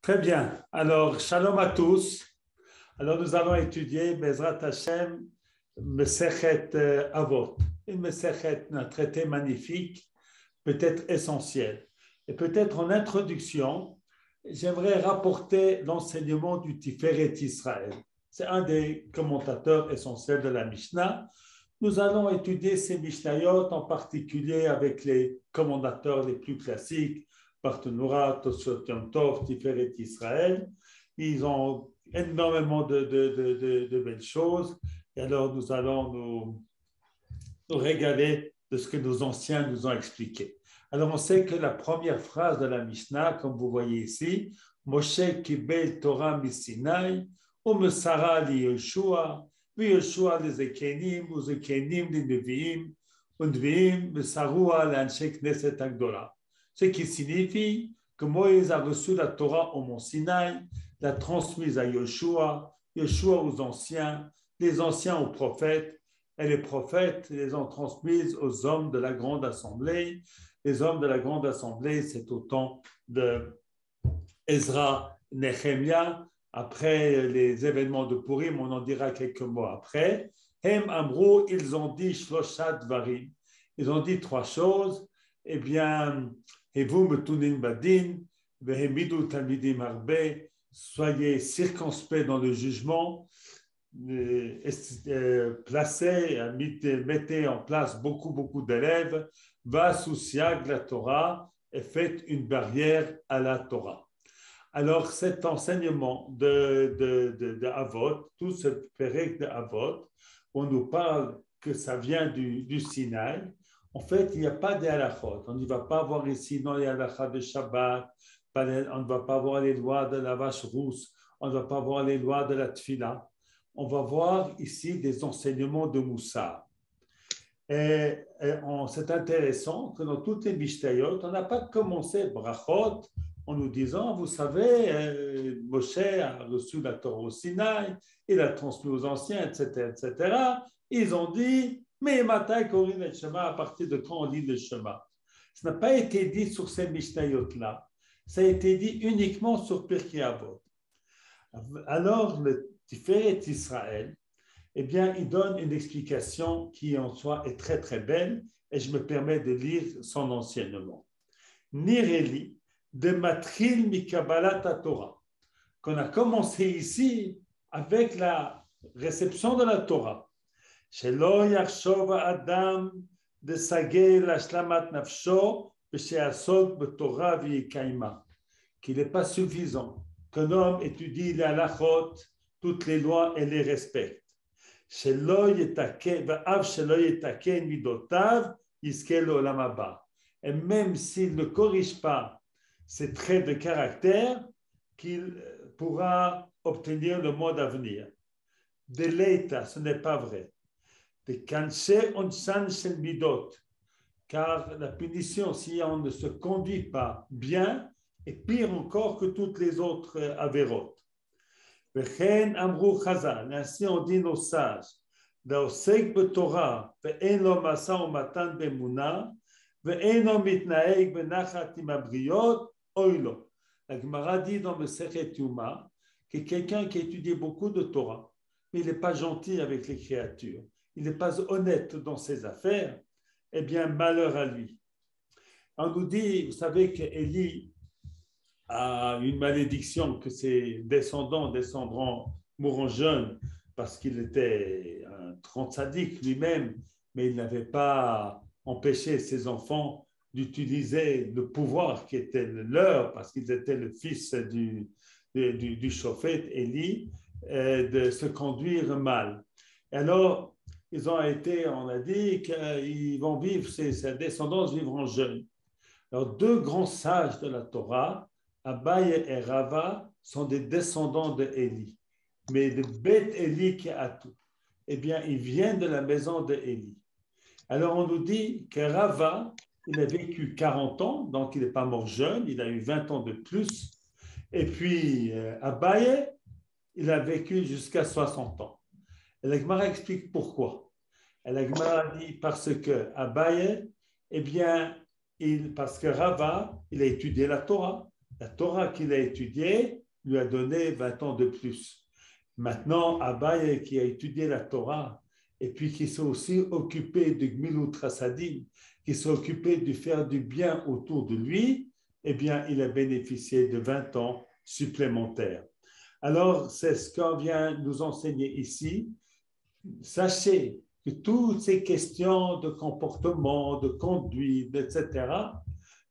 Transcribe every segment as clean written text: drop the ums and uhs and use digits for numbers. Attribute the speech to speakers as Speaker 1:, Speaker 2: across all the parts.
Speaker 1: Très bien. Alors, shalom à tous. Alors, nous allons étudier Bezrat Hashem, Mesechet Avot. Une Mesechet, un traité magnifique, peut-être essentiel. Et peut-être en introduction, j'aimerais rapporter l'enseignement du Tiferet Israël. C'est un des commentateurs essentiels de la Mishnah. Nous allons étudier ces Mishnayot, en particulier avec les commentateurs les plus classiques, Barthénoura, Tosfot Yom Tov, Tiferet Israël. Ils ont énormément de belles choses. Et alors, nous allons nous régaler de ce que nos anciens nous ont expliqué. Alors, on sait que la première phrase de la Mishnah, comme vous voyez ici, Moshe kibel Torah misinai, umesara li Yoshua, ויהושע לזקנים וזקנים לנביאים ונביאים מסרוה לאנשי כנסת הגדולה. Ce qui signifie que Moïse a reçu la Torah au mont Sinaï, l'a transmise à Yoshua, Yoshua aux anciens, les anciens aux prophètes, et les prophètes les ont transmises aux hommes de la grande assemblée. Les hommes de la grande assemblée, c'est au temps de Ezra, Nehemia. Après les événements de Purim, on en dira quelques mots après. Hem Amrou, ils ont dit Shloshat Dvarim. Ils ont dit trois choses. Eh bien, et vous me tunim badin, vehemidu talmidim harbe, soyez circonspects dans le jugement, mettez en place beaucoup d'élèves, va sous siag la Torah et faites une barrière à la Torah. Alors, cet enseignement de Avot, tout ce pérec de Avot, on nous parle que ça vient du Sinaï. En fait, il n'y a pas de halachot. On ne va pas voir ici dans les halachas de Shabbat, on ne va pas voir les lois de la vache rousse, on ne va pas voir les lois de la tfila. On va voir ici des enseignements de Moussa. C'est intéressant que dans toutes les Mishnayot, on n'a pas commencé brachot en nous disant, vous savez, Moshe a reçu la Torah au Sinaï, il a transmis aux anciens, etc. Ils ont dit, mais Matai Korin et Shema, à partir de quand on lit le Shema? Ça n'a pas été dit sur ces Mishnayot-là, ça a été dit uniquement sur Pirkei Avot. Alors, le Tiferet Israël, eh bien, il donne une explication qui en soi est très belle et je me permets de lire son enseignement. Nireli de Matril Mikabalat Torah, qu'on a commencé ici avec la réception de la Torah. Shelo yachshov Adam de sagei l'ashlamat nafsho b'she'asok b'Torah v'yikaima, qu'il n'est pas suffisant qu'un homme étudie les halachot, toutes les lois et les respecte. שלא יתקן, ואף שלא יתקן מידותיו, יזכה לעולם הבא. Et même s'il ne corrige pas ses traits de caractère, qu'il pourra obtenir le monde à venir. De l'état, ce n'est pas vrai. De kanche onsan shel midot, car la punition, si on ne se conduit pas bien, est pire encore que toutes les autres avérotes. וכן אמרו חז"ל, ainsi on dit nos sages, והעוסק בתורה ואין לו משא ומתן באמונה ואינו מתנהג בנחת עם הבריות, אוי לו. La Gemara dit dans Mesechet Yuma que quelqu'un qui a étudié beaucoup de Torah, mais il n'est pas gentil avec les créatures, il n'est pas honnête dans ses affaires, eh bien malheur à lui. On nous dit, vous savez qu'Élie a une malédiction, que ses descendants mourront jeunes parce qu'il était un grand sadique lui-même, mais il n'avait pas empêché ses enfants d'utiliser le pouvoir qui était le leur, parce qu'ils étaient le fils du prophète Élie, de se conduire mal. Et alors, ils ont été, on a dit qu'ils vont vivre, ses descendants vivront jeunes. Alors, deux grands sages de la Torah, Abaye et Rava, sont des descendants de Élie. Mais de Beth Élie qui a tout, eh bien, ils viennent de la maison de Élie. Alors, on nous dit que Rava, il a vécu 40 ans, donc il n'est pas mort jeune, il a eu 20 ans de plus. Et puis, Abaye, il a vécu jusqu'à 60 ans. Et la Gemara explique pourquoi. Et la Gemara dit parce que Abaye, eh bien, parce que Rava, il a étudié la Torah. La Torah qu'il a étudiée lui a donné 20 ans de plus. Maintenant, Abaye qui a étudié la Torah et puis qui s'est aussi occupé de Gmilut Hasadim, qui s'est occupé de faire du bien autour de lui, eh bien, il a bénéficié de 20 ans supplémentaires. Alors, c'est ce qu'on vient nous enseigner ici. Sachez que toutes ces questions de comportement, de conduite, etc.,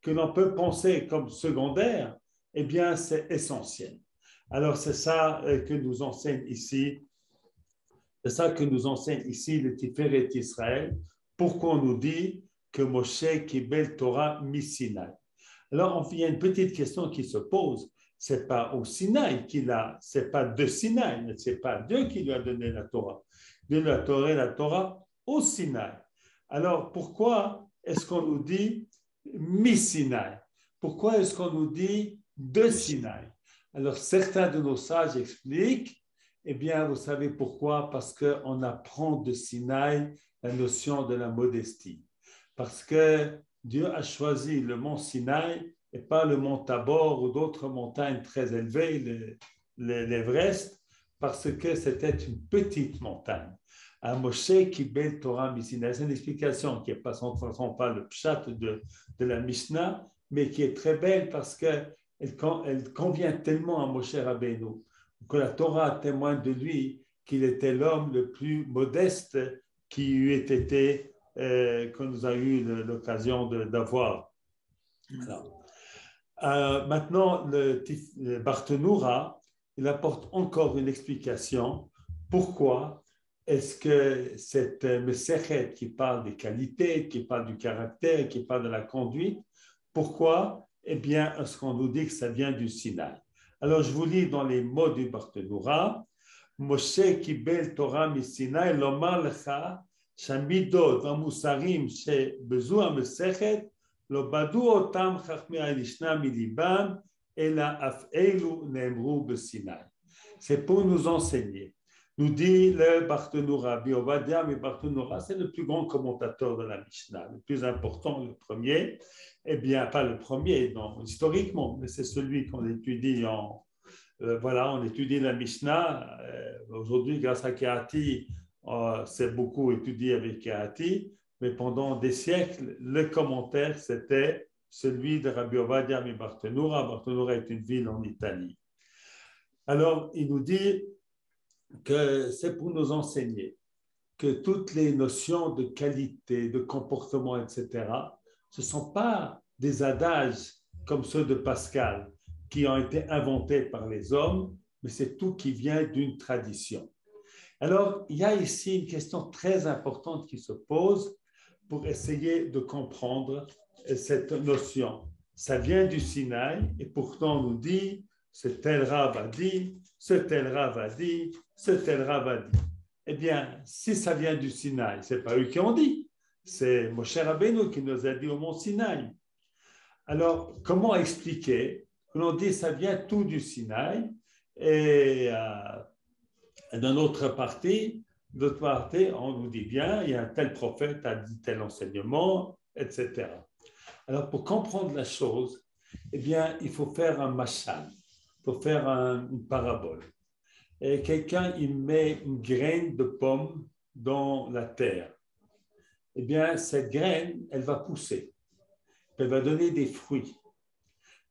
Speaker 1: que l'on peut penser comme secondaires, eh bien, c'est essentiel. Alors, c'est ça que nous enseigne ici, c'est ça que nous enseigne ici le Tiferet Israël, pourquoi on nous dit que Moshe Kibel Torah mi-Sinaï. Alors, il y a une petite question qui se pose. C'est pas au Sinaï qu'il a, c'est pas de Sinaï, c'est pas Dieu qui lui a donné la Torah. Dieu lui a donné la Torah au Sinaï. Alors, pourquoi est-ce qu'on nous dit mi-Sinaï? Pourquoi est-ce qu'on nous dit de Sinaï? Alors, certains de nos sages expliquent, eh bien, vous savez pourquoi? Parce qu'on apprend de Sinaï la notion de la modestie. Parce que Dieu a choisi le mont Sinaï et pas le mont Tabor ou d'autres montagnes très élevées, l'Everest, parce que c'était une petite montagne. À Moshe Kibel Torah mi-Sinaï, c'est une explication qui n'est pas sans façon pas le pshat de la Mishnah, mais qui est très belle parce qu'elle convient tellement à Moshe Rabbeinu que la Torah témoigne de lui qu'il était l'homme le plus modeste qui eût été, que nous avons eu l'occasion d'avoir. Maintenant, le Barthénoura, il apporte encore une explication. Pourquoi est-ce que cette Mesechet qui parle des qualités, qui parle du caractère, qui parle de la conduite, pourquoi? Eh bien, est-ce qu'on nous dit que ça vient du Sinaï? Alors, je vous lis dans les mots du Barthénoura. Moshe kibel Torah mi-Sinaï, lomar lecha, שהמידות והמוסרים שבזו המסכת לא בדו אותם חכמי המשנה מליבם, אלא אף אלו נאמרו בסיני. C'est pour nous enseigner. Nous dit le Barthénoura, Rabbi Ovadia, mais Barthénoura, c'est le plus grand commentateur de la Mishnah, le plus important, le premier. Eh bien, pas le premier, non, historiquement, mais c'est celui qu'on étudie voilà, on étudie la Mishnah. Aujourd'hui, grâce à Kehati, c'est beaucoup étudié avec Kehati, mais pendant des siècles, le commentaire, c'était celui de Rabbi Ovadia mi Barthénoura. Barthénoura est une ville en Italie. Alors, il nous dit que c'est pour nous enseigner que toutes les notions de qualité, de comportement, etc., ce ne sont pas des adages comme ceux de Pascal qui ont été inventés par les hommes, mais c'est tout qui vient d'une tradition. Alors, il y a ici une question très importante qui se pose pour essayer de comprendre cette notion. Ça vient du Sinaï et pourtant on nous dit, ce tel Rav a dit, ce tel Rav a dit, ce tel Rav a dit. Eh bien, si ça vient du Sinaï, ce n'est pas eux qui ont dit, c'est Moshe Rabbeinu qui nous a dit au mont Sinaï. Alors, comment expliquer que l'on dit ça vient tout du Sinaï et dans notre partie, on nous dit bien, il y a un tel prophète a dit tel enseignement, etc. Alors, pour comprendre la chose, eh bien, il faut faire un mashal, il faut faire une parabole. Et quelqu'un, il met une graine de pomme dans la terre. Eh bien, cette graine, elle va pousser. Elle va donner des fruits.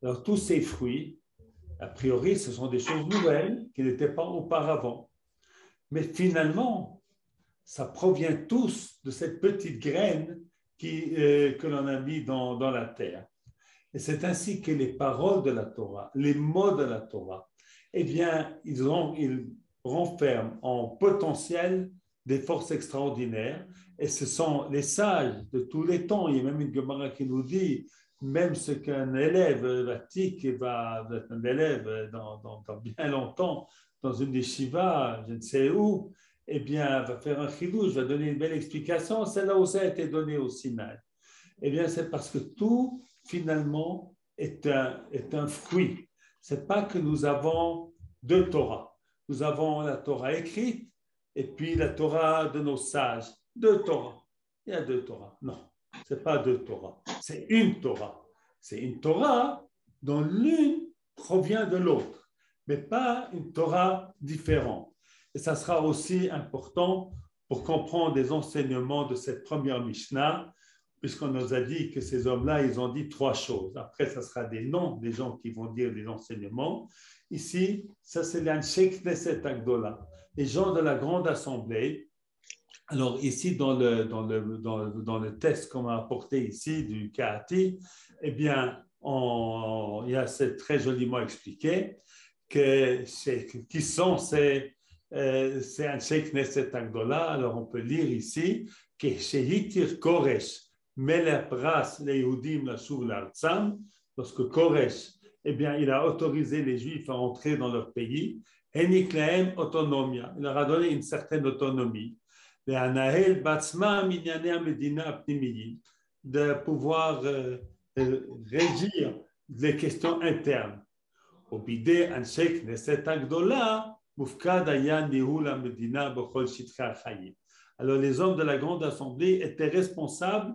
Speaker 1: Alors, tous ces fruits, a priori, ce sont des choses nouvelles qui n'étaient pas auparavant. Mais finalement, ça provient tous de cette petite graine que l'on a mis dans la terre. Et c'est ainsi que les paroles de la Torah, les mots de la Torah, eh bien, ils renferment en potentiel des forces extraordinaires. Et ce sont les sages de tous les temps. Il y a même une Gemara qui nous dit, même ce qu'un élève vatique va être un élève dans bien longtemps, dans une yeshiva, je ne sais où, eh bien, va faire un chidouche, va donner une belle explication. C'est là où ça a été donné au Sinaï. Eh bien, c'est parce que tout, finalement, est un fruit. Ce n'est pas que nous avons deux Torah. Nous avons la Torah écrite et puis la Torah de nos sages. Deux Torah. Il y a deux Torah. Non, ce n'est pas deux Torah. C'est une Torah. C'est une Torah dont l'une provient de l'autre, mais pas une Torah différente. Et ça sera aussi important pour comprendre les enseignements de cette première Mishnah, puisqu'on nous a dit que ces hommes-là, ils ont dit 3 choses. Après, ça sera des noms des gens qui vont dire des enseignements. Ici, ça c'est l'Anshei Knesset Agdola, les gens de la grande assemblée. Alors ici, dans le texte qu'on m'a apporté ici du Kahati, eh bien, il y a c'est très joliment expliqué qui sont ces Anshei Knesset Agdola. Alors on peut lire ici que Shehitir Koresh Melech Pras leYehudim lashuv la'artzam, lorsque Koresh, eh bien, il a autorisé les Juifs à entrer dans leur pays, Enik lahem autonomia, il leur a donné une certaine autonomie, Ve'anahel batzma minyanei hamedina apnimiyim, de pouvoir régir les questions internes. Obidei anshei knesset agdola, mufkad haya nihul hamedina b'chol shitchei hachayim. Alors les hommes de la grande assemblée étaient responsables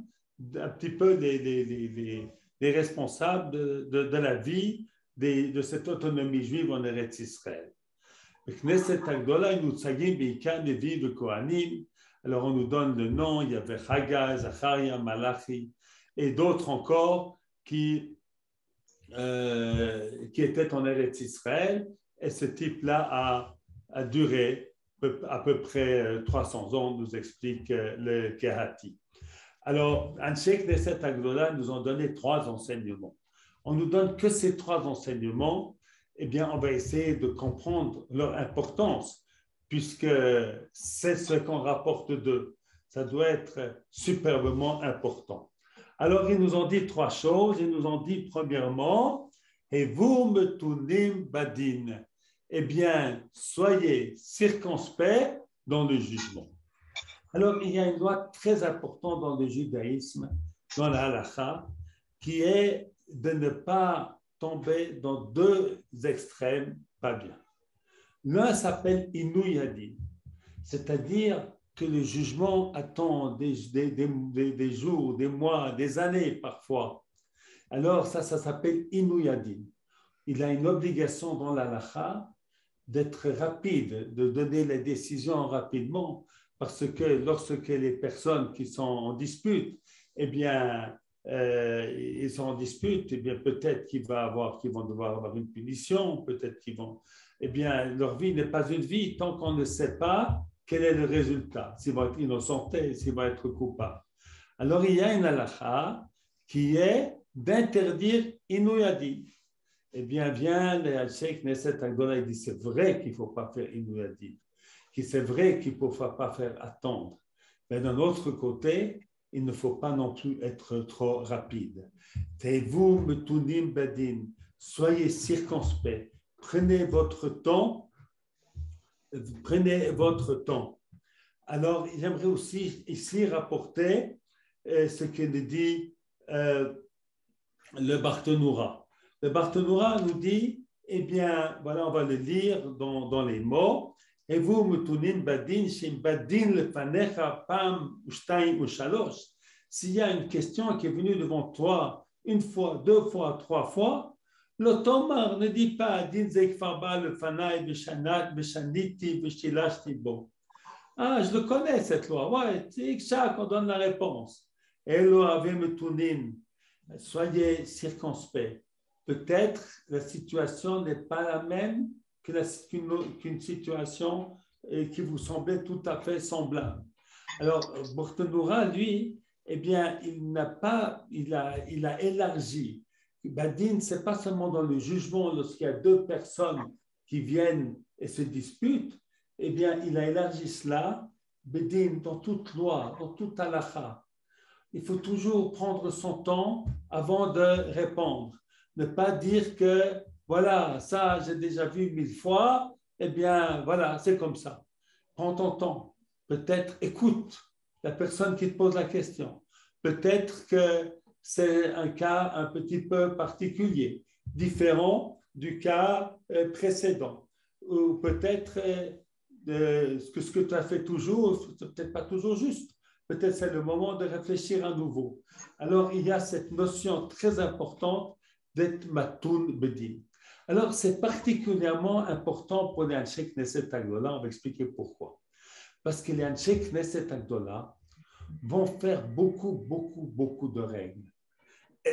Speaker 1: un petit peu les responsables de la vie de cette autonomie juive en Eretz Israël. Alors on nous donne le nom, il y avait Haggai, Zacharia, Malachi et d'autres encore qui étaient en Eretz Israël, et ce type-là a duré à peu près 300 ans, nous explique le Kehati. Alors, Anshei Knesset Agdola nous ont donné 3 enseignements. On nous donne que ces 3 enseignements, eh bien, on va essayer de comprendre leur importance, puisque c'est ce qu'on rapporte d'eux. Ça doit être superbement important. Alors, ils nous ont dit 3 choses. Ils nous ont dit, premièrement, et vous me tunim badin. Eh bien, soyez circonspects dans le jugement. Alors, il y a une loi très importante dans le judaïsme, dans la halakha, qui est de ne pas tomber dans 2 extrêmes pas bien. L'un s'appelle Inouï Hadin, c'est-à-dire que le jugement attend des jours, des mois, des années parfois. Alors, ça s'appelle Inouï Hadin. Il a une obligation dans la halakha d'être rapide, de donner les décisions rapidement, parce que lorsque les personnes qui sont en dispute, eh bien, ils sont en dispute, eh bien, peut-être qu'ils vont devoir avoir une punition, peut-être qu'ils vont, eh bien, leur vie n'est pas une vie tant qu'on ne sait pas quel est le résultat, s'ils vont être innocentés, s'ils vont être coupables. Alors, il y a une halakha qui est d'interdire Inouï Hadin. Eh bien, vient le Anshei Knesset Agdola, il dit c'est vrai qu'il ne faut pas faire Inouï Hadin, que c'est vrai qu'il ne faut pas faire attendre. Mais d'un autre côté, il ne faut pas non plus être trop rapide. Vous me tunim badin, soyez circonspects, prenez votre temps. Alors, j'aimerais aussi ici rapporter ce que nous dit le Barthénoura. Le Barthénoura nous dit, eh bien, voilà, on va le lire dans les mots. Et vous, mutunim badin, shim badin lefanecha pam ushtaim ushalosh. S'il y a une question qui est venue devant toi 1 fois, 2 fois, 3 fois, l'automar ne dit pas din zekfarba lefanai beshanat beshaniti beshilashti bo. Ah, je le connais cette loi. Ouais, c'est ça qu'on donne la réponse. Elo ave mutunim. Soyez circonspects. Peut-être la situation n'est pas la même qu'une situation qui vous semblait tout à fait semblable. Alors, Barthénoura, lui, eh bien, il a élargi. Badin, ce n'est pas seulement dans le jugement, lorsqu'il y a 2 personnes qui viennent et se disputent, eh bien, il a élargi cela, Badin, dans toute loi, dans toute halakha. Il faut toujours prendre son temps avant de répondre. Ne pas dire que, voilà, ça, j'ai déjà vu 1000 fois, eh bien, voilà, c'est comme ça. Prends ton temps. Peut-être écoute la personne qui te pose la question. Peut-être que c'est un cas un petit peu particulier, différent du cas précédent. Ou peut-être ce que tu as fait toujours, c'est peut-être pas toujours juste. Peut-être c'est le moment de réfléchir à nouveau. Alors, il y a cette notion très importante d'être matoun bedin. Alors, c'est particulièrement important pour les Anshe Knesset Agdola. On va expliquer pourquoi. Parce que les Anshe Knesset Agdola vont faire beaucoup de règles.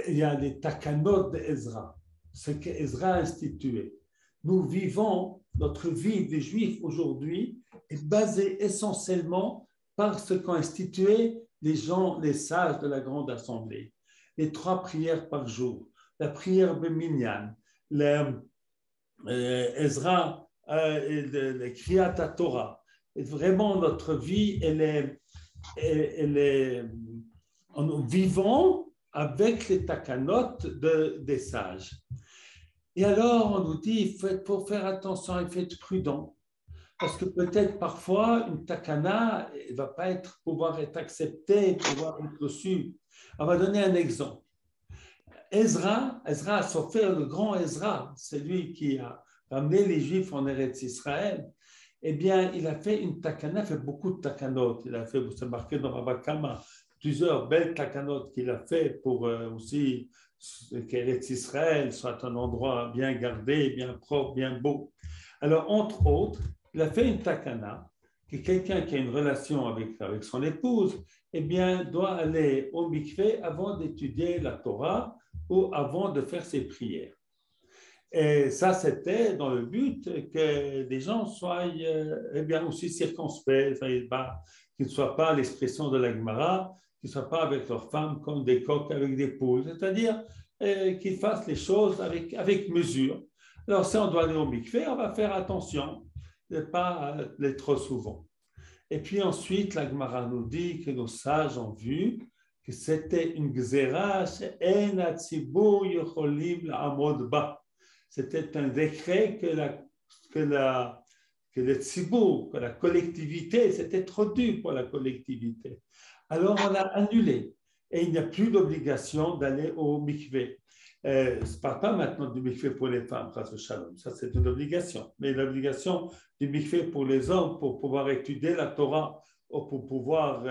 Speaker 1: Il y a les takanot d'Ezra, ce qu'Ezra a institué. Nous vivons, notre vie des Juifs aujourd'hui est basée essentiellement par ce qu'ont institué les gens, les sages de la Grande Assemblée. Les 3 prières par jour, la prière de Minyan, Ezra, le Kriyat Torah. Et vraiment, notre vie, elle est en vivant avec les takanot des sages. Et alors, on nous dit, il faut faire attention, il faut être prudent. Parce que peut-être parfois, une takana ne va pas pouvoir être acceptée, pouvoir être reçue. On va donner un exemple. Ezra a souffert, le grand Ezra, c'est lui qui a ramené les Juifs en Eretz Israël. Eh bien, il a fait une takana, il a fait beaucoup de takanot. Il a fait, c'est marqué dans Rabba Kama, plusieurs belles takanot qu'il a fait pour aussi qu'Eretz Israël soit un endroit bien gardé, bien propre, bien beau. Alors, entre autres, il a fait une takana que quelqu'un qui a une relation avec son épouse, eh bien, doit aller au mikvé avant d'étudier la Torah ou avant de faire ses prières. Et ça, c'était dans le but que les gens soient eh bien, aussi circonspects, qu'ils ne soient pas l'expression de la Gemara, qu'ils ne soient pas avec leurs femmes comme des coqs avec des poules, c'est-à-dire qu'ils fassent les choses avec mesure. Alors, si on doit aller au mikvé, on va faire attention de ne pas aller trop souvent. Et puis ensuite, la Gemara nous dit que nos sages ont vu que c'était une gzera, she'en hatzibur yocholim la'amod ba. C'était un décret que le tzibur, que la collectivité, c'était trop dur pour la collectivité. Alors on l'a annulé et il n'y a plus d'obligation d'aller au mikvé. Je ne parle pas maintenant du mikvé pour les femmes, ça c'est une obligation, mais l'obligation du mikvé pour les hommes, pour pouvoir étudier la Torah ou pour pouvoir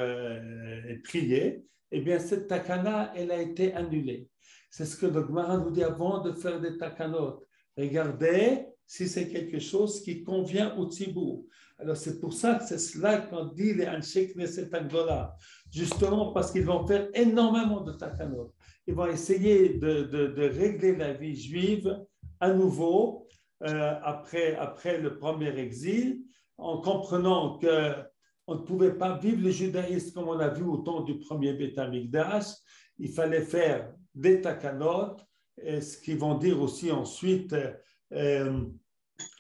Speaker 1: prier, eh bien cette takana, elle a été annulée. C'est ce que le Gemara nous dit avant de faire des takanot. Regardez si c'est quelque chose qui convient au tzibur. Alors c'est pour ça que c'est cela qu'on dit les Anshe Knesset Agdola, justement parce qu'ils vont faire énormément de takanot. Ils vont essayer de régler la vie juive à nouveau après le premier exil, en comprenant qu'on ne pouvait pas vivre le judaïsme comme on a vu au temps du premier Beth Amikdash. Il fallait faire des takanot, ce qu'ils vont dire aussi ensuite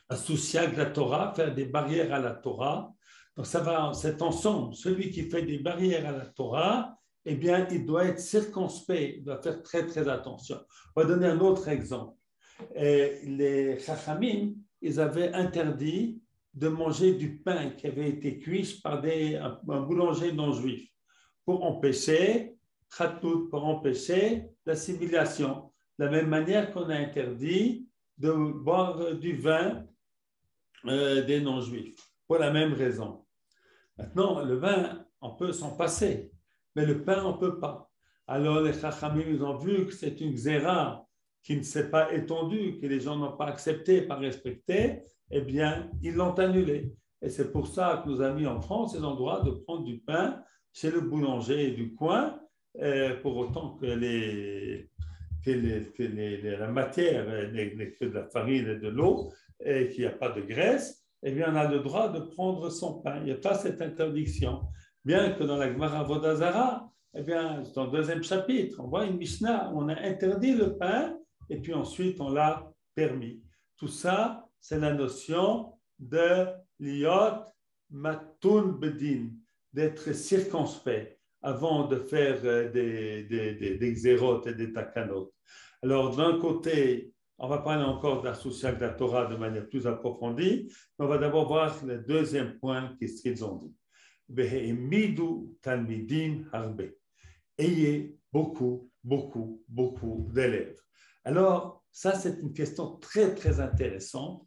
Speaker 1: associé à la Torah, faire des barrières à la Torah. Donc ça va, cet ensemble, celui qui fait des barrières à la Torah, eh bien, il doit être circonspect, il doit faire très attention. On va donner un autre exemple. Les Chachamim, ils avaient interdit de manger du pain qui avait été cuit par un boulanger non-juif pour empêcher pour empêcher l'assimilation. De la même manière qu'on a interdit de boire du vin des non-juifs, pour la même raison. Maintenant, le vin, on peut s'en passer, mais le pain, on ne peut pas. Alors, les Chachamim ont vu que c'est une xéra qui ne s'est pas étendue, que les gens n'ont pas accepté, pas respecté, eh bien, ils l'ont annulé. Et c'est pour ça que nos amis en France, ils ont le droit de prendre du pain chez le boulanger du coin, pour autant que la matière n'est que de la farine et de l'eau, et qu'il n'y a pas de graisse, eh bien, on a le droit de prendre son pain. Il n'y a pas cette interdiction. Bien que dans la Gemara Avodah Zarah, eh bien, dans le deuxième chapitre, on voit une Mishnah où on a interdit le pain et puis ensuite on l'a permis. Tout ça, c'est la notion de liot matun bedin, d'être circonspect avant de faire des xérotes et des takanot. Alors, d'un côté, on va parler encore d'association de la Torah de manière plus approfondie, mais on va d'abord voir le deuxième point, qu'est-ce qu'ils ont dit. Ve'emidu talmidim harbe. Ayez beaucoup d'élèves. Alors, ça, c'est une question très intéressante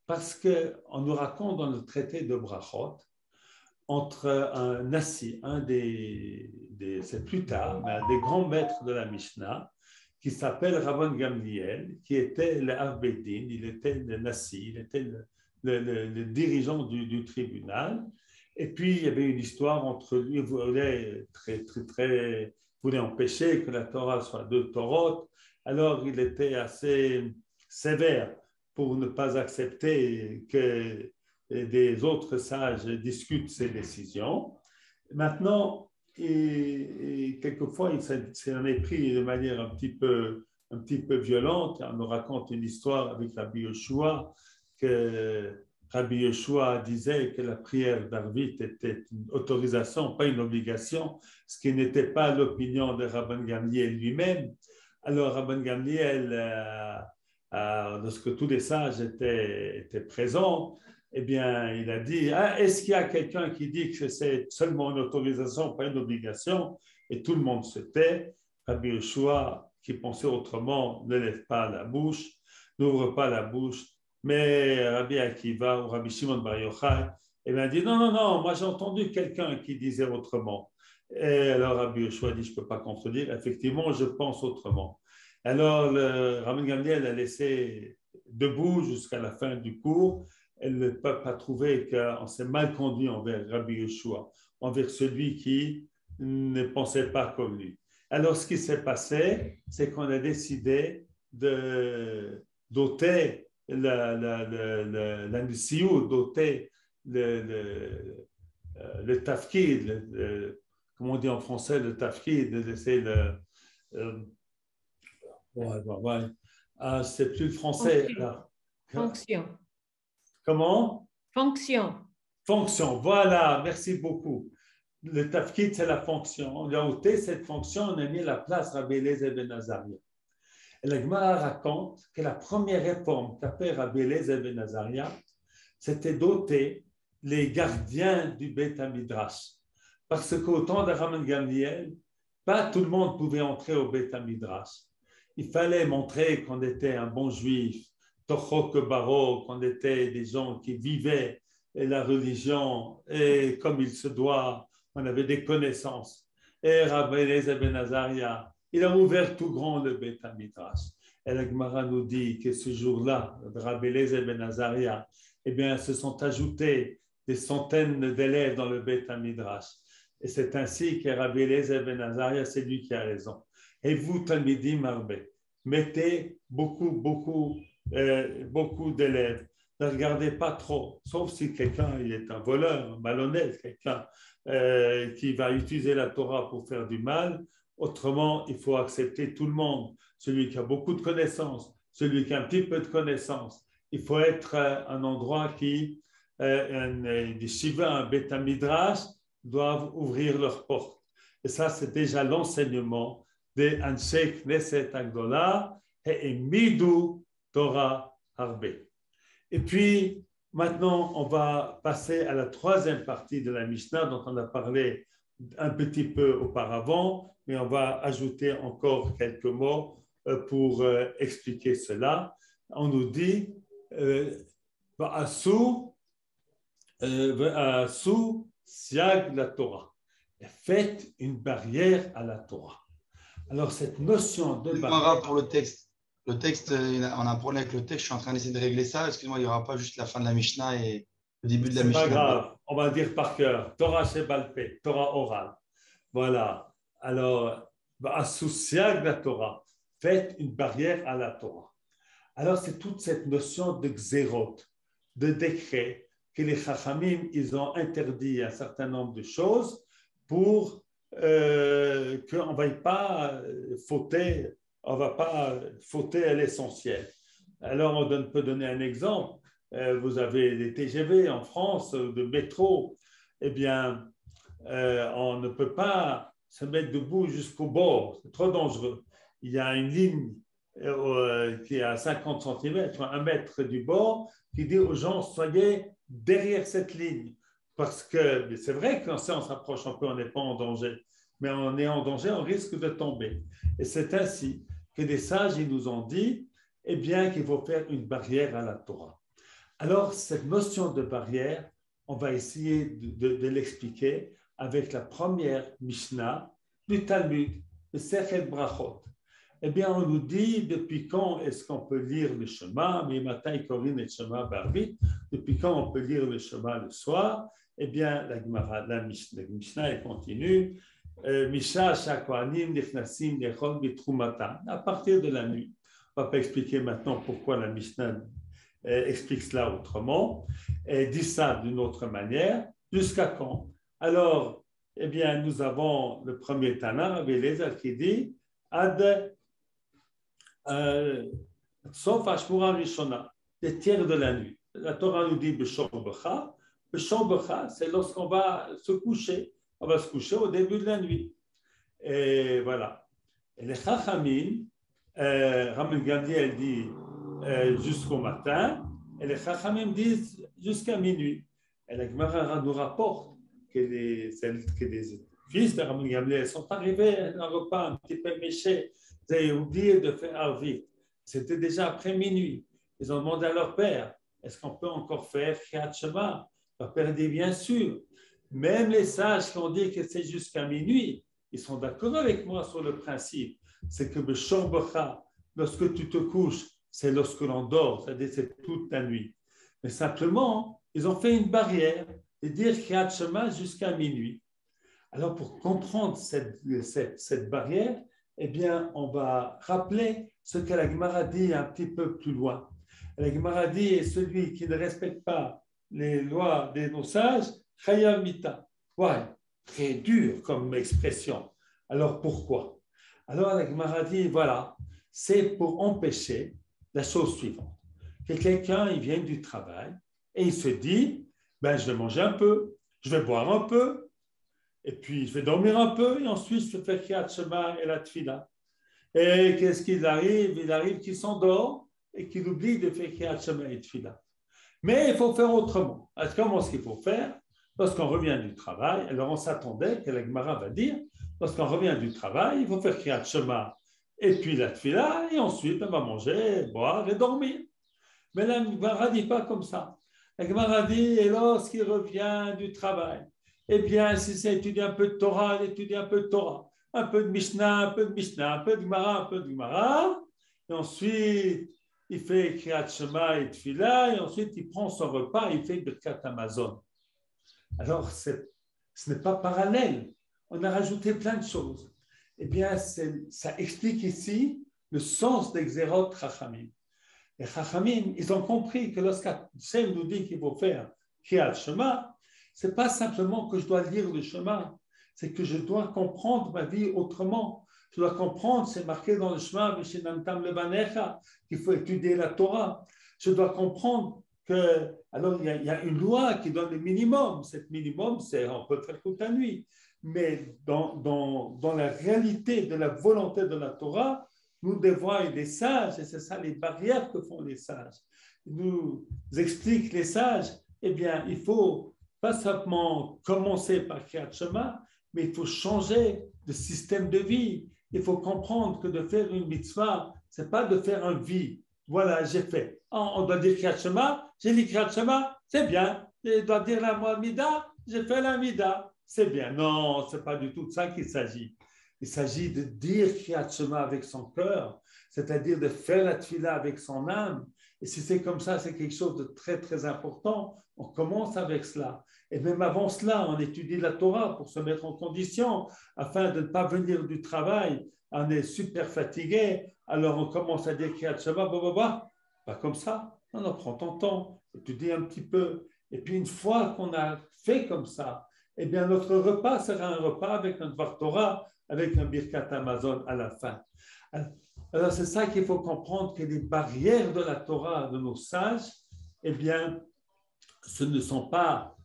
Speaker 1: parce qu'on nous raconte dans le traité de Brachot, entre un Nassi, c'est plus tard, mais un des grands maîtres de la Mishnah, qui s'appelle Rabban Gamliel, qui était le Arbedin, il était le Nassi, il était le dirigeant du tribunal. Et puis, il y avait une histoire entre lui, il voulait, voulait empêcher que la Torah soit deux Torotes. Alors, il était assez sévère pour ne pas accepter que des autres sages discutent ces décisions. Maintenant, quelquefois, il s'en est pris de manière un petit peu violente. On nous raconte une histoire avec Rabbi Yoshua, que Rabbi Yoshua disait que la prière d'Arvit était une autorisation, pas une obligation, ce qui n'était pas l'opinion de Rabban Gamliel lui-même. Alors, Rabban Gamliel, lorsque tous les sages étaient présents, eh bien, il a dit, est-ce qu'il y a quelqu'un qui dit que c'est seulement une autorisation, pas une obligation? Et tout le monde se tait. Rabbi Yoshua, qui pensait autrement, ne lève pas la bouche, n'ouvre pas la bouche. Mais Rabbi Akiva ou Rabbi Shimon Bar Yochai, eh bien, dit, non, non, non, moi j'ai entendu quelqu'un qui disait autrement. Et alors Rabbi Yoshua dit, je ne peux pas contredire, effectivement, je pense autrement. Alors, le Rabban Gamliel a laissé debout jusqu'à la fin du cours. Et le peuple a trouvé qu'on s'est mal conduit envers Rabbi Yoshua, envers celui qui ne pensait pas comme lui. Alors, ce qui s'est passé, c'est qu'on a décidé d'ôter la Nisiou, d'ôter le tafkid, comment on dit en français, le tafkid, c'est le... c'est plus le français.
Speaker 2: Fonction.
Speaker 1: Comment?
Speaker 2: Fonction.
Speaker 1: Fonction, voilà, merci beaucoup. Le tafkid, c'est la fonction. On a ôté cette fonction, on a mis à la place Rabbi Eliezer ben Azaria. Et la Gemara raconte que la première réforme qu'a fait Rabbi Eliezer ben Azaria, c'était d'ôter les gardiens du Beth Midrash. Parce qu'au temps de Rabban Gamliel, pas tout le monde pouvait entrer au Beth Midrash. Il fallait montrer qu'on était un bon juif, Tochok Baro, qu'on était des gens qui vivaient la religion et comme il se doit, on avait des connaissances. Et Rabbi Eliezer ben Azaria, il a ouvert tout grand le Beth Midrash. Et la Gemara nous dit que ce jour-là, Rabbi Eliezer ben Azaria, eh bien, se sont ajoutés des centaines d'élèves dans le Beth Midrash. Et c'est ainsi que Rabbi Eliezer ben Azaria, c'est lui qui a raison. Et vous, Talmidim Arbe, mettez beaucoup d'élèves. Ne regardez pas trop, sauf si quelqu'un est un voleur, un malhonnête, quelqu'un qui va utiliser la Torah pour faire du mal. Autrement, il faut accepter tout le monde, celui qui a beaucoup de connaissances, celui qui a un petit peu de connaissances. Il faut être un endroit qui, des Shiva, un Beth Midrash, doivent ouvrir leurs portes. Et ça, c'est déjà l'enseignement de Anshe Knesset Agdola et Midou Torah Harbe. Et puis, maintenant, on va passer à la troisième partie de la Mishnah dont on a parlé un petit peu auparavant, mais on va ajouter encore quelques mots pour expliquer cela. On nous dit Va'asu siag la Torah. Faites une barrière à la Torah. Alors, cette notion de barrière...
Speaker 3: Pour le texte, on a un problème avec le texte, je suis en train d'essayer de régler ça. Excuse-moi, il n'y aura pas juste la fin de la Mishnah et le début de la Mishnah.
Speaker 1: C'est pas grave, on va dire par cœur. Torah Shebalpé, Torah orale. Voilà. Alors, associé la Torah, faites une barrière à la Torah. Alors, c'est toute cette notion de xérot, de décret, que les Chachamim, ils ont interdit un certain nombre de choses pour qu'on ne va pas fauter, à l'essentiel. Alors, on peut donner un exemple. Vous avez des TGV en France, de métro. Eh bien, on ne peut pas se mettre debout jusqu'au bord. C'est trop dangereux. Il y a une ligne qui est à 50 cm, 1 mètre du bord, qui dit aux gens, soyez derrière cette ligne. Parce que c'est vrai que si on s'approche un peu, on n'est pas en danger. Mais on est en danger, on risque de tomber. Et c'est ainsi que des sages ils nous ont dit eh bien, qu'il faut faire une barrière à la Torah. Alors, cette notion de barrière, on va essayer de l'expliquer avec la première Mishnah du Talmud, le Sechel Brachot. eh bien, on nous dit depuis quand est-ce qu'on peut lire le Shema, mais matin, Korin et Shema Barbit, depuis quand on peut lire le Shema le soir. Eh bien, la Mishnah elle continue. Misha Shakoanim Nechnasim Nechol Bitrumata. À partir de la nuit. On ne va pas expliquer maintenant pourquoi la Mishnah explique cela autrement. Elle dit ça d'une autre manière. Jusqu'à quand? Alors, eh bien, nous avons le premier Tana, Rabbi Eliezer, qui dit Ad Sof Ashmura Rishona, les tiers de la nuit. La Torah nous dit B'Shor B'cha. B'Shor B'cha, c'est lorsqu'on va se coucher. On va se coucher au début de la nuit. Et voilà. Et les Chachamim, Rabbi Gamliel dit jusqu'au matin, et les Chachamim disent jusqu'à minuit. Et la Gemara nous rapporte que les fils de Rabbi Gamliel sont arrivés à un repas un petit peu méché. Ils avaient oublié de faire Arvit. C'était déjà après minuit. Ils ont demandé à leur père, est-ce qu'on peut encore faire Kriyat Shema? Leur père dit, bien sûr. Même les sages qui ont dit que c'est jusqu'à minuit, ils sont d'accord avec moi sur le principe. C'est que B'Shor B'cha, lorsque tu te couches, c'est lorsque l'on dort, c'est-à-dire c'est toute la nuit. Mais simplement, ils ont fait une barrière de dire Kriyat Shema jusqu'à minuit. Alors, pour comprendre cette barrière, eh bien, on va rappeler ce que la Gemara dit un petit peu plus loin. La Gemara dit, celui qui ne respecte pas les lois de nos sages, Chayav Mita. Ouais, très dur comme expression. Alors, pourquoi? Alors, la Gemara dit, voilà, c'est pour empêcher la chose suivante. Que quelqu'un, il vient du travail et il se dit, ben, je vais manger un peu, je vais boire un peu, et puis je vais dormir un peu, et ensuite je vais faire Kriyat Shema et la Tfila. Et qu'est-ce qu'il arrive? Il arrive qu'il s'endort et qu'il oublie de faire Kriyat Shema et Tfila. Mais il faut faire autrement. Alors, comment est-ce qu'il faut faire? Lorsqu'on revient du travail, alors on s'attendait que la Gemara va dire, lorsqu'on revient du travail, il faut faire Kriyat Shema et puis la Tfila, et ensuite on va manger, boire et dormir. Mais la Gemara ne dit pas comme ça. La Gemara dit, et lorsqu'il revient du travail, eh bien, si c'est étudier un peu de Torah, il étudie un peu de Torah, un peu de Mishnah, un peu de Mishnah, un peu de Gemara, un peu de Gemara, et ensuite, il fait Kriyat Shema et Tfila, et ensuite, il prend son repas, il fait Birkat Hamazon. Alors, ce n'est pas parallèle. On a rajouté plein de choses. Eh bien, ça explique ici le sens des Xerot Chachamim. Les Chachamim, ils ont compris que lorsqu'Hachem nous dit qu'il faut faire Kriyat Shema, ce n'est pas simplement que je dois lire le Shema, c'est que je dois comprendre ma vie autrement. Je dois comprendre, c'est marqué dans le Shema, qu'il faut étudier la Torah. Je dois comprendre que, alors il y a une loi qui donne le minimum. Cet minimum, c'est on peut faire toute la nuit. Mais dans la réalité de la volonté de la Torah, nous dévoilent les sages, et c'est ça les barrières que font les sages. Ils nous expliquent les sages, eh bien, il faut pas simplement commencer par Kriyat Shema, mais il faut changer de système de vie. Il faut comprendre que de faire une mitzvah, ce n'est pas de faire un vie. Voilà, j'ai fait. On doit dire Kriyat Shema, j'ai dit Kriyat Shema, c'est bien. Je dois dire la Mida, j'ai fait la Mida, c'est bien. Non, ce n'est pas du tout de ça qu'il s'agit. Il s'agit de dire Kriyat Shema avec son cœur, c'est-à-dire de faire la Tfila avec son âme. Et si c'est comme ça, c'est quelque chose de très, très important. On commence avec cela. Et même avant cela, on étudie la Torah pour se mettre en condition afin de ne pas venir du travail. On est super fatigué, alors on commence à dire Kriyat Shema, pas comme ça. On prend ton temps, étudie un petit peu. Et puis une fois qu'on a fait comme ça, eh bien notre repas sera un repas avec un Dvar Torah, avec un Birkat Hamazon à la fin. Alors c'est ça qu'il faut comprendre, que les barrières de la Torah de nos sages, eh bien, ce ne sont pas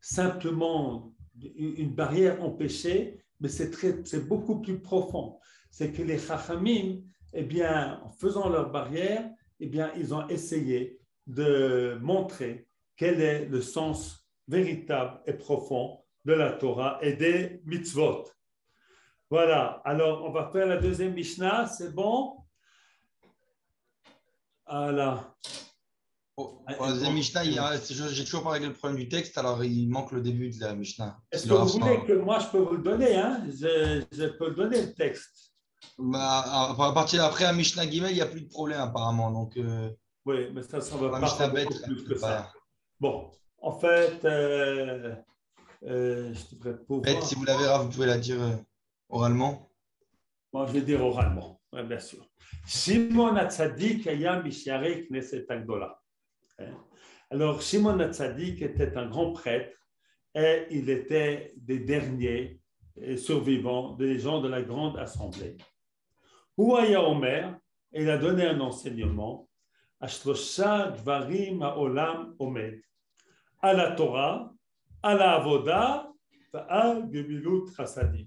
Speaker 1: simplement une barrière empêchée, mais c'est beaucoup plus profond. C'est que les Chachamim, eh bien, en faisant leur barrière, eh bien, ils ont essayé de montrer quel est le sens véritable et profond de la Torah et des mitzvot. Voilà, alors on va faire la deuxième Mishnah, c'est bon? Voilà.
Speaker 3: Pour la deuxième Mishnah, j'ai toujours pas réglé le problème du texte, alors il manque le début de la Mishnah.
Speaker 1: Est-ce que vous voulez que moi je peux vous le donner, hein? Je peux le donner le texte.
Speaker 3: Après, à Mishnah Gimel, il n'y a plus de problème apparemment. Donc,
Speaker 1: Oui, mais ça ne va
Speaker 3: la
Speaker 1: pas
Speaker 3: Mishnah
Speaker 1: faire
Speaker 3: Bet,
Speaker 1: beaucoup plus que
Speaker 3: voilà.
Speaker 1: ça. Bon, en fait, je devrais
Speaker 3: Bet,
Speaker 1: pouvoir.
Speaker 3: si vous l'avez, Rav, vous pouvez la dire oralement.
Speaker 1: Bon, je vais dire oralement, ouais, bien sûr. Shimon Hatzadik aya misharei Knesset Agdola. Alors, Shimon Hatzadik était un grand prêtre et il était des derniers survivants des gens de la grande assemblée. Ouaya Omer, il a donné un enseignement. Ashlosha Dvarim Haolam Omed. À la Torah, à la Avoda, à Gemilut Chassadim.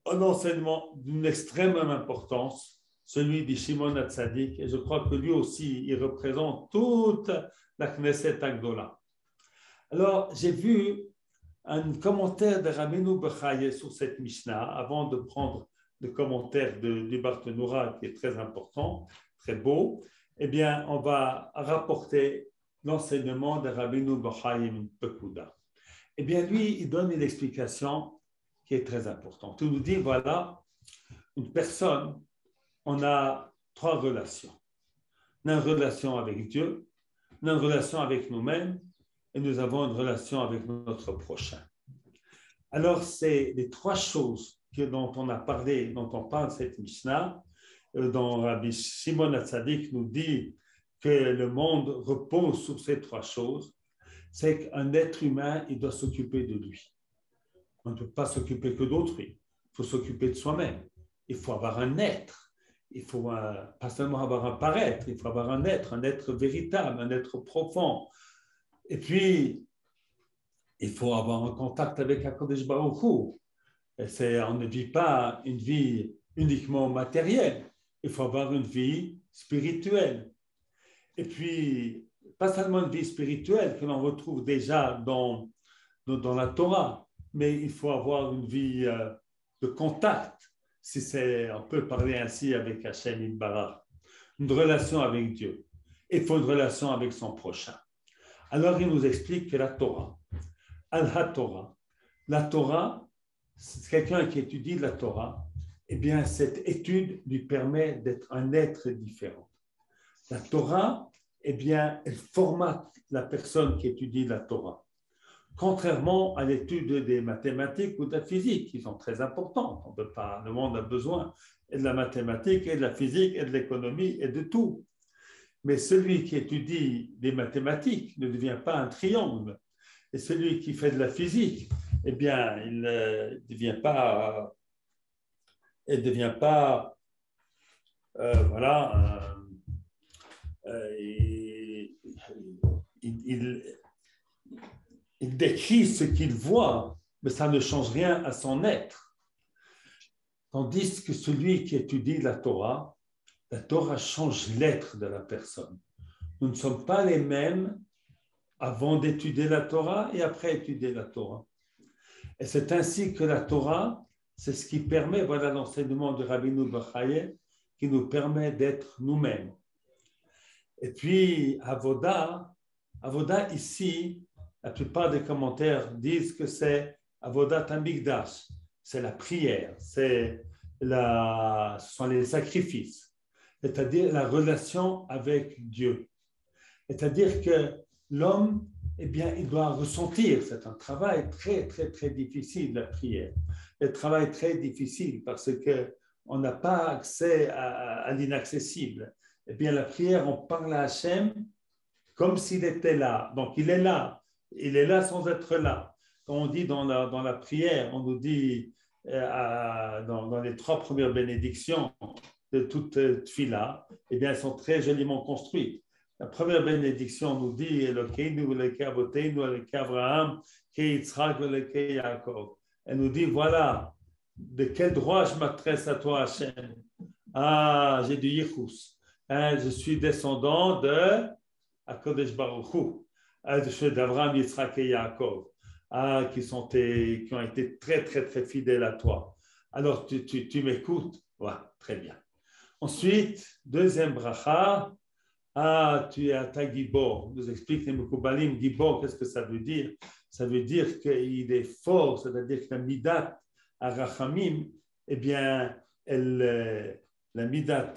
Speaker 1: Un enseignement d'une extrême importance, celui de Shimon Hatzadik, et je crois que lui aussi, il représente toute la Knesset Agdola. Alors, j'ai vu un commentaire de Rabbeinu Bechaye sur cette Mishnah, avant de prendre le commentaire du Barthénoura, qui est très important, très beau. Eh bien, on va rapporter l'enseignement de Rabbeinu Bechaye Pekuda. Eh bien, lui, il donne une explication qui est très importante. Il nous dit, voilà, une personne, on a trois relations. On a une relation avec Dieu, on a une relation avec nous-mêmes, et nous avons une relation avec notre prochain. Alors, c'est les trois choses dont on a parlé, dont on parle cette Mishnah, dont Rabbi Shimon Hatzadik nous dit que le monde repose sur ces trois choses. C'est qu'un être humain, il doit s'occuper de lui. On ne peut pas s'occuper que d'autrui. Il faut s'occuper de soi-même. Il faut avoir un être. Il faut pas seulement avoir un paraître, il faut avoir un être véritable, un être profond. Et puis, il faut avoir un contact avec HaKadosh Baruch Hu. On ne vit pas une vie uniquement matérielle. Il faut avoir une vie spirituelle. Et puis, pas seulement une vie spirituelle que l'on retrouve déjà dans la Torah, mais il faut avoir une vie de contact, si on peut parler ainsi avec Hachem Yitbarach, une relation avec Dieu. Il faut une relation avec son prochain. Alors, il nous explique que la Torah, Al-HaTorah, la Torah, c'est quelqu'un qui étudie la Torah, eh bien, cette étude lui permet d'être un être différent. La Torah, eh bien, elle formate la personne qui étudie la Torah. Contrairement à l'étude des mathématiques ou de la physique, qui sont très importantes. On peut pas, le monde a besoin et de la mathématique, et de la physique, et de l'économie, et de tout. Mais celui qui étudie des mathématiques ne devient pas un triangle. Et celui qui fait de la physique, eh bien, il ne devient pas, voilà, il décrit ce qu'il voit, mais ça ne change rien à son être. Tandis que celui qui étudie la Torah change l'être de la personne. Nous ne sommes pas les mêmes avant d'étudier la Torah et après étudier la Torah. Et c'est ainsi que la Torah, c'est ce qui permet, voilà l'enseignement de Rabbeinu Bechaye, qui nous permet d'être nous-mêmes. Et puis, Avoda ici, la plupart des commentaires disent que c'est Avodat Hamikdash, c'est la prière, ce sont les sacrifices, c'est-à-dire la relation avec Dieu. C'est-à-dire que l'homme, eh bien, il doit ressentir, c'est un travail très, très, très difficile, la prière. Un travail très difficile parce qu'on n'a pas accès à l'inaccessible. Eh bien, la prière, on parle à Hachem comme s'il était là. Donc, il est là sans être là. Quand on dit dans la prière, on nous dit dans les trois premières bénédictions de toute tfila, eh bien, elles sont très joliment construites. La première bénédiction nous dit Elokeinu Elokei Avoteinu Elokei Abraham Kei Yitzchak Elokei Yaakov. Elle nous dit voilà, de quel droit je m'adresse à toi, Hachem? Ah, j'ai du Yichus. Je suis descendant de HaKadosh Baruch Hu, d'Abraham, Yitzchak et Yaakov, qui ont été très, très, très fidèles à toi. Alors, tu m'écoutes? Ouais, très bien. Ensuite, deuxième bracha, tu es à ta Gibor. Nous explique les Mekoubalim, Gibor, qu'est-ce que ça veut dire? Ça veut dire qu'il est fort, c'est-à-dire que la Midat à Rachamim, eh bien, la mida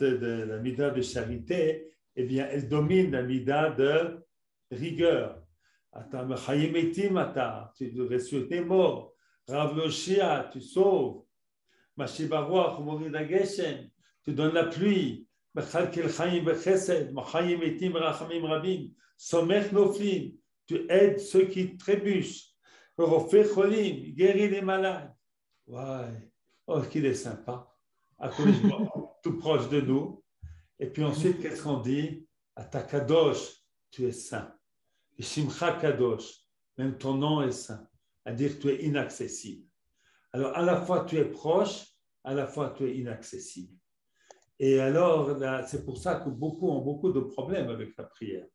Speaker 1: de charité, eh bien, elle domine la mida de rigueur. Tu ressuscites tes morts. Rav Loshia, tu sauves. Mashibaruach, tu donnes la pluie. Tu aides ceux qui trébuchent. Guéris les malades. Ouais. Oh, qu'il est sympa. Tout proche de nous. Et puis ensuite, qu'est-ce qu'on dit? Atakadosh, tu es saint. Shimcha Kadosh, même ton nom est saint. C'est-à-dire que tu es inaccessible. Alors, à la fois tu es proche, à la fois tu es inaccessible. Et alors, c'est pour ça que beaucoup ont beaucoup de problèmes avec la prière.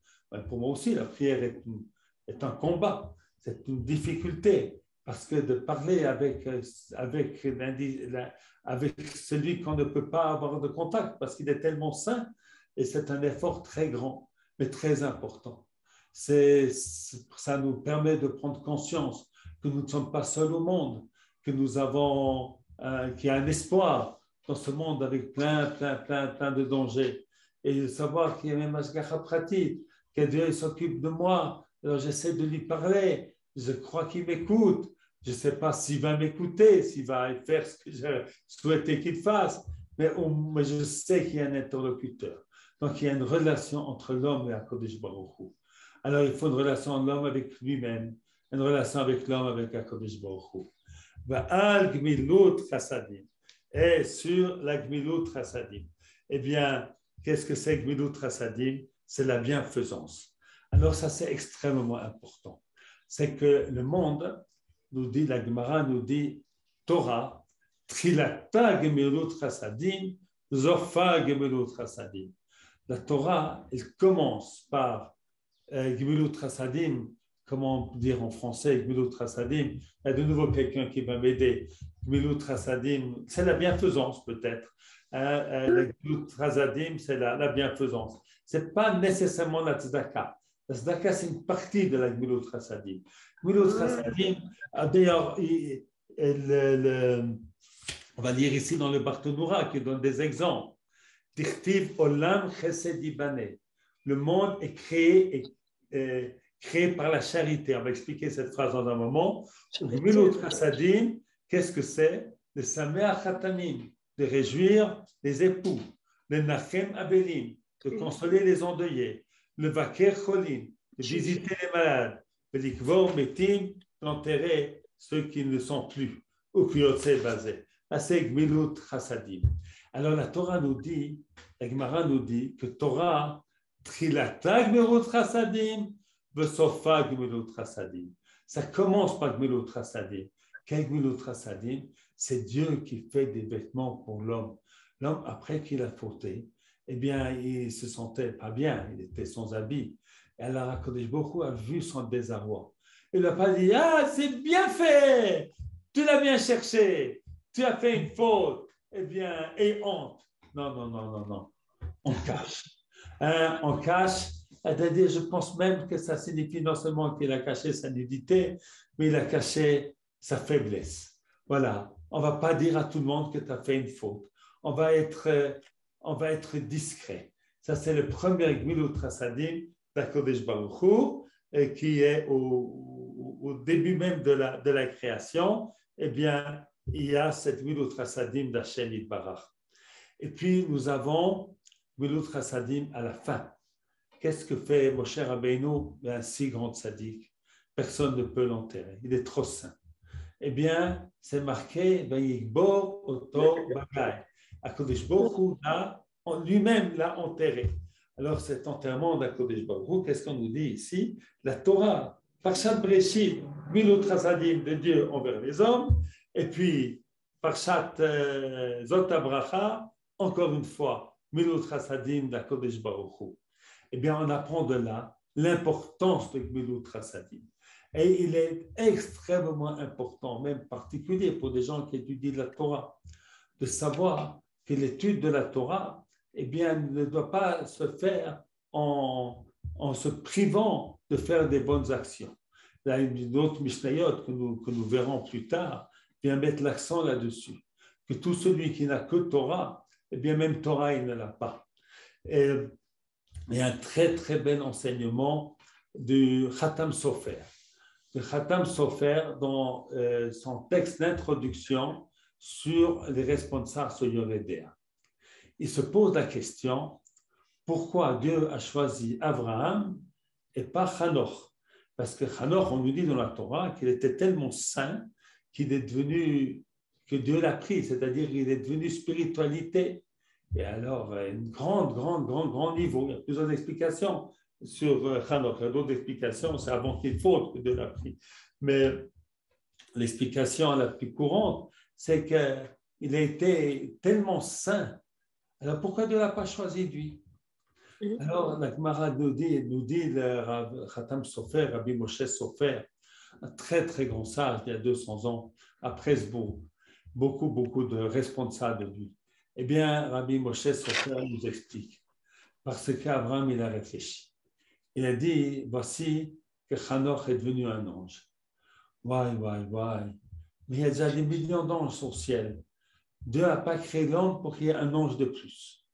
Speaker 1: Pour moi aussi, la prière est un combat, c'est une difficulté, parce que de parler avec celui qu'on ne peut pas avoir de contact, parce qu'il est tellement saint, et c'est un effort très grand, mais très important. Ça nous permet de prendre conscience que nous ne sommes pas seuls au monde, que nous avons, qu'il y a un espoir dans ce monde avec plein de dangers. Et de savoir qu'il y a même Ashgacha Pratit, que Dieu s'occupe de moi. Alors j'essaie de lui parler, je crois qu'il m'écoute. Je ne sais pas s'il va m'écouter, s'il va faire ce que je souhaitais qu'il fasse, mais je sais qu'il y a un interlocuteur. Donc il y a une relation entre l'homme et HaKadosh Baruch Hu. Alors il faut une relation de l'homme avec lui-même, une relation avec l'homme avec HaKadosh Baruch Hu. Va'al gmilut chassadim. Et sur la gmilut chassadim. Eh bien, qu'est-ce que c'est gmilut chassadim? C'est la bienfaisance. Alors ça, c'est extrêmement important. C'est que le monde nous dit, la Gemara nous dit, Torah, trilata gmilut chassadim, zofa gmilut chassadim. La Torah, elle commence par gmilut chassadim. Comment dire en français, Gmilut Chassadim? Il y a de nouveau quelqu'un qui va m'aider. Gmilut Chassadim, c'est la bienfaisance peut-être. Gmilut Chassadim, c'est la bienfaisance. Ce n'est pas nécessairement la tzedaka. La tzedaka, c'est une partie de la Gmilut Chassadim. Gmilut Chassadim, d'ailleurs, on va lire ici dans le Barthénoura qui donne des exemples. Tichtiv olam chesed ibane. Le monde est créé par la charité. On va expliquer cette phrase dans un moment. Gmilut Chassadim, qu'est-ce que c'est? Le Sameach Chatanim, de réjouir les époux. Le Nachem Abelim, de consoler les endeuillés. Le Vaker Cholim, de visiter les malades. Le Likvor Metim, d'enterrer ceux qui ne sont plus. Ou Kiyotse Bazé. Là, c'est Gmilut Chassadim. Alors la Torah nous dit, la Gemara nous dit que Torah, Trilata Gmilut Chassadim, ça commence par Gmilut Chassadim. Quel Gmilut Chassadim? C'est Dieu qui fait des vêtements pour l'homme. L'homme, après qu'il a fauté, eh bien, il se sentait pas bien, il était sans habit. Et alors, HaKadosh Baruch Hu a vu son désarroi. Il n'a pas dit, ah, c'est bien fait, tu l'as bien cherché, tu as fait une faute, eh bien, et honte. Non. On cache. On cache. C'est-à-dire, je pense même que ça signifie non seulement qu'il a caché sa nudité, mais il a caché sa faiblesse. Voilà, on ne va pas dire à tout le monde que tu as fait une faute. On va être discret. Ça, c'est le premier Gmilut Chassadim d'HaKadosh Baruch Hu, qui est au début même de la création. Eh bien, il y a cette Gmilut Chassadim d'Hashem Yitbarach. Et puis, nous avons Gmilut Chassadim à la fin. Qu'est-ce que fait Moshe Rabbeinu, un si grand tzaddik? Personne ne peut l'enterrer. Il est trop saint. Eh bien, c'est marqué Vayigbo Oto Bagay. HaKadosh Baruch Hu lui-même l'a enterré. Alors, cet enterrement d'HaKadosh Baruch Hu, qu'est-ce qu'on nous dit ici? La Torah, Parshat Breshit, Gmilut Chassadim de Dieu envers les hommes, et puis Parshat Zot HaBracha, encore une fois, Gmilut Chassadim d'HaKadosh Baruch Hu. Eh bien, on apprend de là l'importance de Gmilut Chassadim. Et il est extrêmement important, même particulier pour des gens qui étudient la Torah, de savoir que l'étude de la Torah, eh bien, ne doit pas se faire en se privant de faire des bonnes actions. Là, une autre Mishnayot que nous verrons plus tard vient mettre l'accent là-dessus. que tout celui qui n'a que Torah, eh bien même Torah, il ne l'a pas. Et il y a un très très bel enseignement du Khatam Sofer. Le Khatam Sofer, dans son texte d'introduction sur les responsables sur Yoredea. Il se pose la question, pourquoi Dieu a choisi Abraham et pas Hanoch? Parce que Hanoch, on nous dit dans la Torah qu'il était tellement saint qu'il est devenu, que Dieu l'a pris, c'est-à-dire qu'il est devenu spiritualité. Et alors, un grand niveau. Il y a plusieurs explications sur Hanoch. Il y a d'autres explications, c'est avant qu'il faute que Dieu l'a pris. Mais l'explication la plus courante, c'est qu'il a été tellement saint. Alors, pourquoi Dieu ne l'a pas choisi, lui? Alors, la Gemara nous dit le Khatam Sofer, Rabbi Moshe Sofer, un très, très grand sage, il y a 200 ans, à Presbourg, beaucoup de responsables de lui. Eh bien, Rabbi Moshe Sofer nous explique, parce qu'Abraham, il a réfléchi. Il a dit, voici que Hanoch est devenu un ange. Ouais. Mais il y a déjà des millions d'anges sur le ciel. Dieu n'a pas créé l'homme pour qu'il y ait un ange de plus.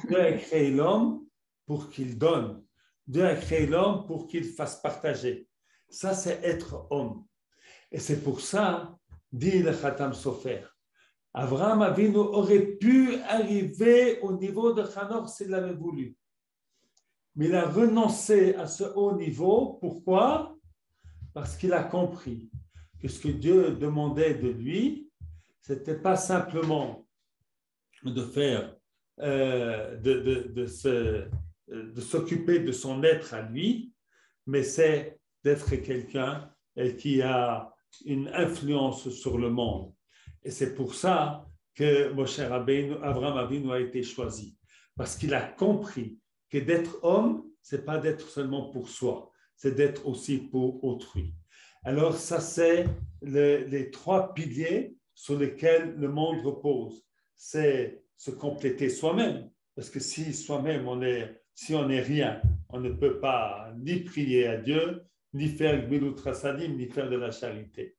Speaker 1: Dieu a créé l'homme pour qu'il donne. Dieu a créé l'homme pour qu'il fasse partager. Ça, c'est être homme. Et c'est pour ça, dit le Khatam Sofer, Abraham Avinu aurait pu arriver au niveau de Hanoch s'il l'avait voulu. Mais il a renoncé à ce haut niveau. Pourquoi? Parce qu'il a compris que ce que Dieu demandait de lui, ce n'était pas simplement de faire, de s'occuper de son être à lui, mais c'est d'être quelqu'un qui a une influence sur le monde. Et c'est pour ça que Moshe Rabbeinu, Abraham Avinu a été choisi, parce qu'il a compris que d'être homme, ce n'est pas d'être seulement pour soi, c'est d'être aussi pour autrui. Alors ça, c'est les trois piliers sur lesquels le monde repose. C'est se compléter soi-même, parce que si soi-même si on n'est rien, on ne peut pas ni prier à Dieu, ni faire Gmilut Chassadim, ni faire de la charité.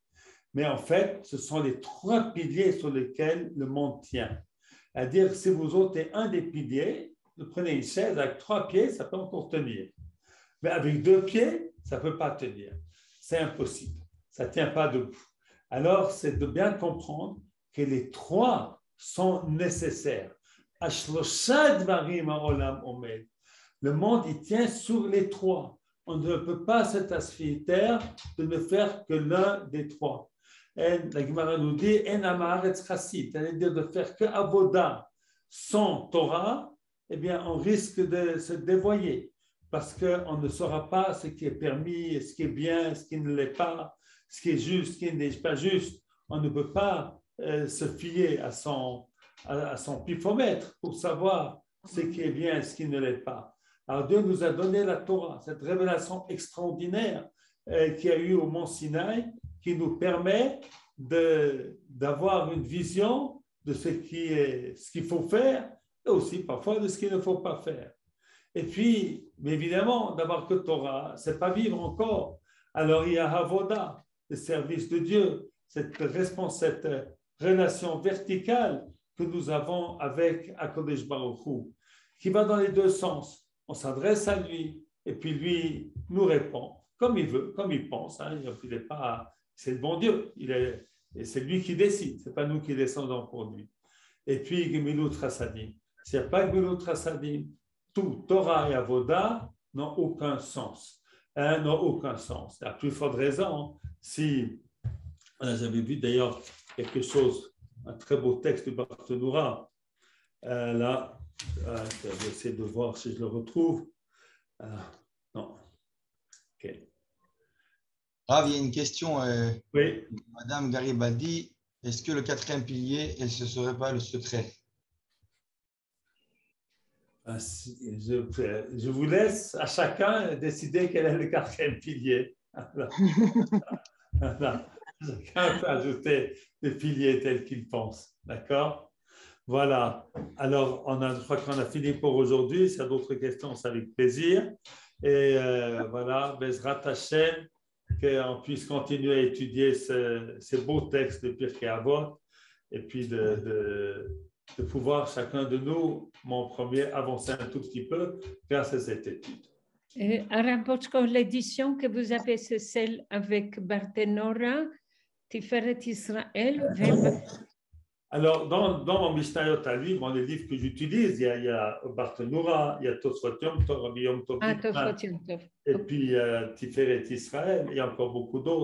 Speaker 1: Mais en fait, ce sont les trois piliers sur lesquels le monde tient. C'est-à-dire, si vous ôtez un des piliers, vous prenez une chaise avec 3 pieds, ça peut encore tenir. Mais avec 2 pieds, ça ne peut pas tenir. C'est impossible. Ça ne tient pas debout. Alors, c'est de bien comprendre que les 3 sont nécessaires. Le monde, il tient sur les 3. On ne peut pas cet asphyter de ne faire que l'un des 3. Et la Gemara nous dit, c'est-à-dire de faire que avoda sans Torah, eh bien, on risque de se dévoyer parce qu'on ne saura pas ce qui est permis, ce qui est bien, ce qui ne l'est pas, ce qui est juste, ce qui n'est pas juste. On ne peut pas se fier à son pifomètre pour savoir ce qui est bien et ce qui ne l'est pas. Alors Dieu nous a donné la Torah, cette révélation extraordinaire qu'il y a eu au mont Sinaï, qui nous permet d'avoir une vision de ce qu'il faut faire et aussi parfois de ce qu'il ne faut pas faire. Et puis, mais évidemment, d'avoir que Torah, ce n'est pas vivre encore. Alors il y a Avoda, le service de Dieu, cette relation verticale que nous avons avec HaKadosh Baruch Hu, qui va dans les 2 sens. On s'adresse à lui et puis lui nous répond comme il veut, comme il pense. Il n'est pas, c'est le bon Dieu. Et c'est lui qui décide. Ce n'est pas nous qui descendons pour lui. Et puis Gemilut Chassadim. S'il n'y a pas Gemilut Chassadim, tout Torah et Avoda n'ont aucun sens. N'ont aucun sens. La plus forte raison, si j'avais vu d'ailleurs quelque chose, un très beau texte de Barthénoura, là. Je vais essayer de voir si je le retrouve. Non. Ok.
Speaker 3: Rav, il y a une question.
Speaker 1: Oui.
Speaker 3: Madame Garibaldi, est-ce que le 4e pilier, ce ne serait pas le secret?
Speaker 1: Je vous laisse à chacun décider quel est le 4e pilier. Chacun peut ajouter des piliers tels qu'il pense. D'accord? Voilà. Alors, je crois qu'on a fini pour aujourd'hui. S'il y a d'autres questions, c'est avec plaisir. Et voilà, Bezrat Hashem, qu'on puisse continuer à étudier ces beaux textes de Pirkei Avot et puis de pouvoir chacun de nous, mon premier, avancer un tout petit peu grâce à cette étude.
Speaker 2: Arav Bochko, l'édition que vous avez, c'est celle avec Barthénora, Tiferet Israël.
Speaker 1: Alors, dans mon Mishnayot à lui, dans les livres que j'utilise, il y a Barthénora, il y a Tosfot Yom Tov, Rabbi Yom Tov,
Speaker 2: Ah, Tosfot Yom Tov.
Speaker 1: et puis Tiferet Israël, il y a encore beaucoup d'autres.